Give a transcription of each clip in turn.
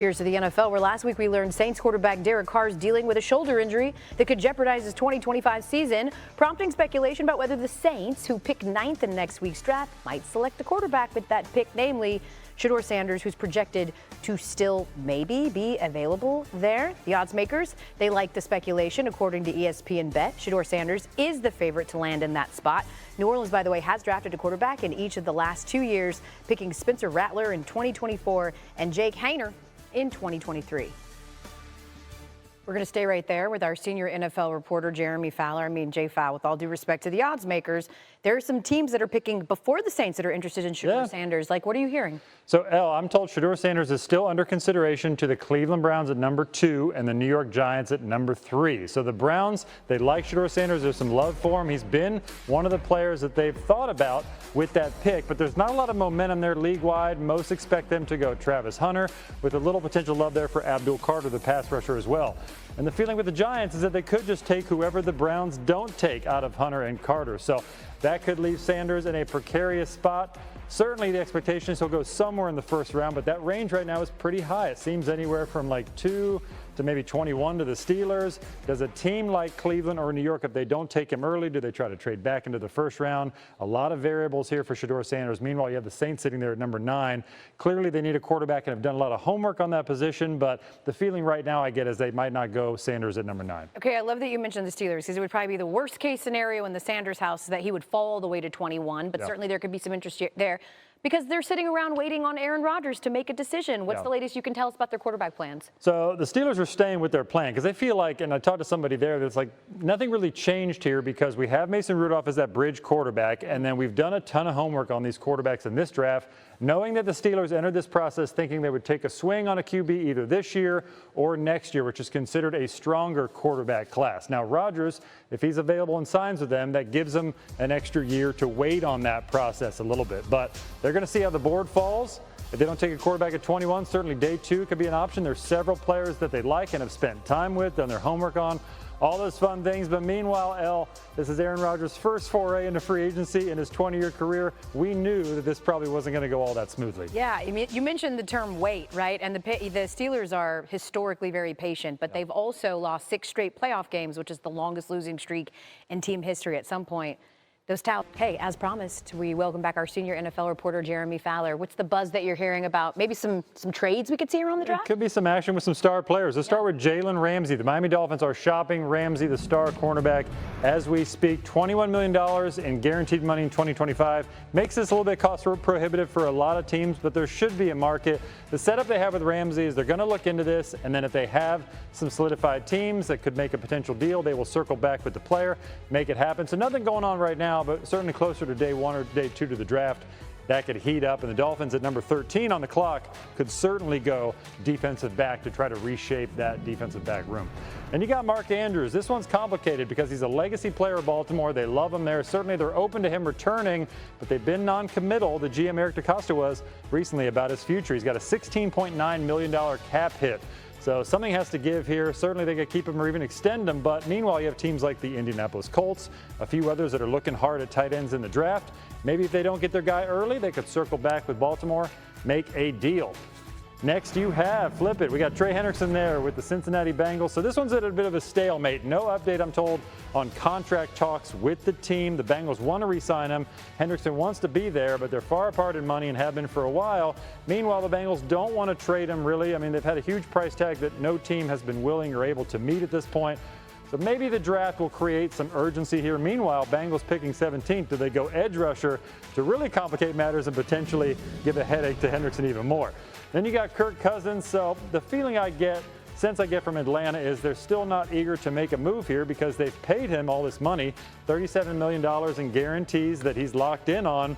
Here's to the NFL, where last week we learned Saints quarterback Derek Carr is dealing with a shoulder injury that could jeopardize his 2025 season, prompting speculation about whether the Saints, who pick 9th in next week's draft, might select a quarterback with that pick, namely Shedeur Sanders, who's projected to still maybe be available there. The odds makers, they like the speculation. According to ESPN Bet, Shedeur Sanders is the favorite to land in that spot. New Orleans, by the way, has drafted a quarterback in each of the last 2 years, picking Spencer Rattler in 2024 and Jake Haener in 2023. We're going to stay right there with our senior NFL reporter, Jay Fowl. With all due respect to the odds makers, there are some teams that are picking before the Saints that are interested in Shedeur Sanders. Like, what are you hearing? So, Elle, I'm told Shedeur Sanders is still under consideration to the Cleveland Browns at number 2 and the New York Giants at number 3. So the Browns, they like Shedeur Sanders. There's some love for him. He's been one of the players that they've thought about with that pick, but there's not a lot of momentum there league-wide. Most expect them to go Travis Hunter, with a little potential love there for Abdul Carter, the pass rusher, as well. And the feeling with the Giants is that they could just take whoever the Browns don't take out of Hunter and Carter. So that could leave Sanders in a precarious spot. Certainly the expectation is he'll go somewhere in the first round, but that range right now is pretty high. It seems anywhere from like 2 to maybe 21 to the Steelers. Does a team like Cleveland or New York, if they don't take him early, do they try to trade back into the first round? A lot of variables here for Shedeur Sanders. Meanwhile, you have the Saints sitting there at number 9. Clearly they need a quarterback and have done a lot of homework on that position, but the feeling right now I get is they might not go Sanders at number 9. Okay, I love that you mentioned the Steelers, because it would probably be the worst case scenario in the Sanders house that he would fall all the way to 21, but certainly there could be some interest there, because they're sitting around waiting on Aaron Rodgers to make a decision. What's the latest you can tell us about their quarterback plans? So the Steelers are staying with their plan because they feel like, and I talked to somebody there, that's like nothing really changed here because we have Mason Rudolph as that bridge quarterback, and then we've done a ton of homework on these quarterbacks in this draft, knowing that the Steelers entered this process thinking they would take a swing on a QB either this year or next year, which is considered a stronger quarterback class. Now, Rodgers, if he's available and signs with them, that gives them an extra year to wait on that process a little bit. But they're going to see how the board falls. If they don't take a quarterback at 21, certainly day 2 could be an option. There's several players that they like and have spent time with, done their homework on, all those fun things. But meanwhile, Elle, this is Aaron Rodgers' first foray into free agency in his 20-year career. We knew that this probably wasn't going to go all that smoothly. Yeah, you mentioned the term wait, right? And the Steelers are historically very patient, but they've also lost 6 straight playoff games, which is the longest losing streak in team history at some point. Hey, as promised, we welcome back our senior NFL reporter, Jeremy Fowler. What's the buzz that you're hearing about? Maybe some trades we could see around the draft? It could be some action with some star players. Let's start with Jalen Ramsey. The Miami Dolphins are shopping Ramsey, the star cornerback, as we speak. $21 million in guaranteed money in 2025. Makes this a little bit cost prohibitive for a lot of teams, but there should be a market. The setup they have with Ramsey is they're going to look into this, and then if they have some solidified teams that could make a potential deal, they will circle back with the player, make it happen. So nothing going on right now, but certainly closer to day 1 or day 2 to the draft, that could heat up. And the Dolphins at number 13 on the clock could certainly go defensive back to try to reshape that defensive back room. And you got Mark Andrews. This one's complicated because he's a legacy player of Baltimore. They love him there. Certainly they're open to him returning, but they've been non-committal. The GM Eric DeCosta was recently about his future. He's got a $16.9 million cap hit. So something has to give here. Certainly they could keep him or even extend him, but meanwhile you have teams like the Indianapolis Colts, a few others that are looking hard at tight ends in the draft. Maybe if they don't get their guy early, they could circle back with Baltimore, make a deal. Next you have, flip it, we got Trey Hendrickson there with the Cincinnati Bengals. So this one's at a bit of a stalemate. No update, I'm told, on contract talks with the team. The Bengals want to re-sign him. Hendrickson wants to be there, but they're far apart in money and have been for a while. Meanwhile, the Bengals don't want to trade him, really. I mean, they've had a huge price tag that no team has been willing or able to meet at this point. So maybe the draft will create some urgency here. Meanwhile, Bengals picking 17th. Do they go edge rusher to really complicate matters and potentially give a headache to Hendrickson even more? Then you got Kirk Cousins. So the feeling I get from Atlanta is they're still not eager to make a move here because they've paid him all this money, $37 million in guarantees that he's locked in on,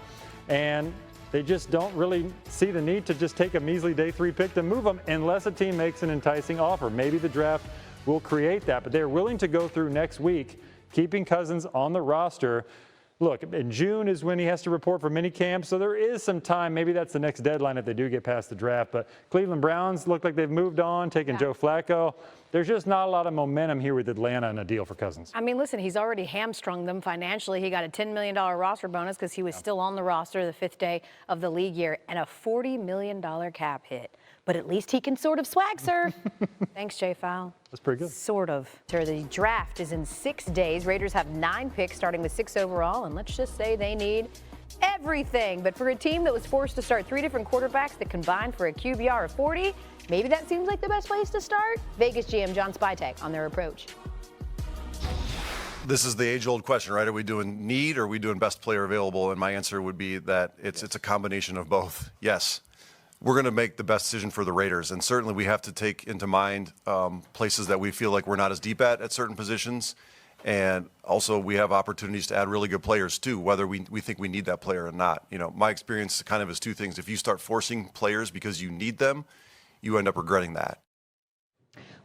and they just don't really see the need to just take a measly day 3 pick to move him unless a team makes an enticing offer. Maybe the draft will create that, but they're willing to go through next week, keeping Cousins on the roster. Look, in June is when he has to report for minicamp, so there is some time. Maybe that's the next deadline if they do get past the draft. But Cleveland Browns look like they've moved on, taking Joe Flacco. There's just not a lot of momentum here with Atlanta and a deal for Cousins. I mean, listen, he's already hamstrung them financially. He got a $10 million roster bonus because he was still on the roster the 5th day of the league year, and a $40 million cap hit. but at least he can sort of swag surf. Thanks, Jay Fowl. That's pretty good. Sort of. The draft is in 6 days. Raiders have 9 picks, starting with 6 overall, and let's just say they need everything. But for a team that was forced to start 3 different quarterbacks that combined for a QBR of 40, maybe that seems like the best place to start. Vegas GM John Spytek on their approach. This is the age-old question, right? Are we doing need or are we doing best player available? And my answer would be that it's a combination of both. Yes, we're going to make the best decision for the Raiders, and certainly we have to take into mind places that we feel like we're not as deep at certain positions, and also we have opportunities to add really good players too, whether we think we need that player or not. You know, my experience kind of is 2 things. If you start forcing players because you need them, you end up regretting that.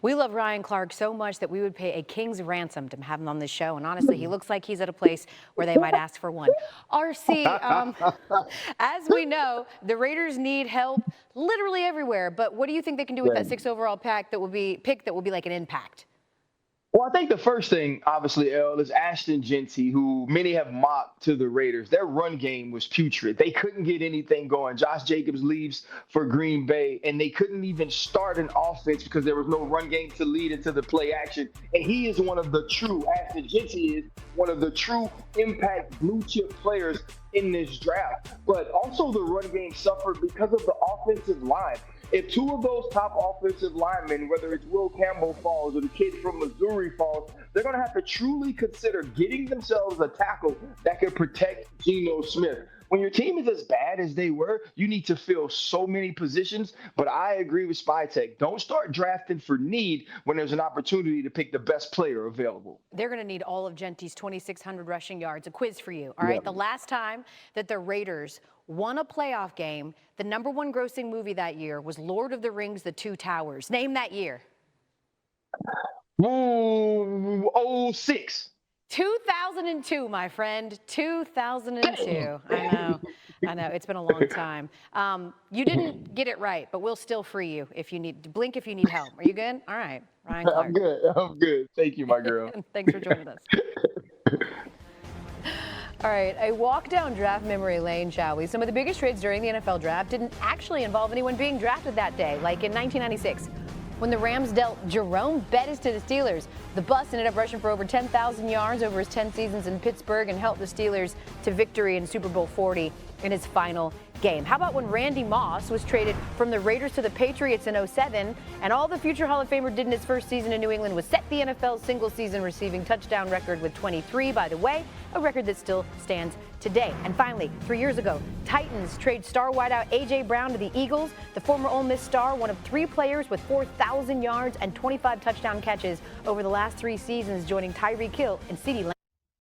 We love Ryan Clark so much that we would pay a king's ransom to have him on this show. And honestly, he looks like he's at a place where they might ask for one. RC, as we know, the Raiders need help literally everywhere. But what do you think they can do with that 6 overall pick that will be like an impact? Well, I think the first thing, obviously, El, is Ashton Jeanty, who many have mocked to the Raiders. Their run game was putrid. They couldn't get anything going. Josh Jacobs leaves for Green Bay, and they couldn't even start an offense because there was no run game to lead into the play action. And he is one of the true, Ashton Jeanty is one of the true impact blue chip players in this draft. But also the run game suffered because of the offensive line. If 2 of those top offensive linemen, whether it's Will Campbell falls or the kid from Missouri falls, they're going to have to truly consider getting themselves a tackle that can protect Geno Smith. When your team is as bad as they were, you need to fill so many positions. But I agree with Spytek. Don't start drafting for need when there's an opportunity to pick the best player available. They're going to need all of Genty's 2,600 rushing yards. A quiz for you. All right. The last time that the Raiders won a playoff game, the #1 grossing movie that year was Lord of the Rings, The Two Towers. Name that year. Ooh, 06. 2002, my friend. 2002. I know. It's been a long time. You didn't get it right, but we'll still free you if you need to blink if you need help. Are you good? All right. Ryan Clark. I'm good. Thank you, my girl. Thanks for joining us. All right, a walk down draft memory lane, shall we? Some of the biggest trades during the NFL draft didn't actually involve anyone being drafted that day, like in 1996. When the Rams dealt Jerome Bettis to the Steelers, the bus ended up rushing for over 10,000 yards over his 10 seasons in Pittsburgh and helped the Steelers to victory in Super Bowl 40 in his final game. How about when Randy Moss was traded from the Raiders to the Patriots in 07, and all the future Hall of Famer did in his first season in New England was set the NFL's single-season receiving touchdown record with 23, by the way, a record that still stands today. And finally, 3 years ago, Titans trade star wideout A.J. Brown to the Eagles. The former Ole Miss star, one of 3 players with 4,000 yards and 25 touchdown catches over the last 3 seasons, joining Tyreek Hill and CeeDee Lamb.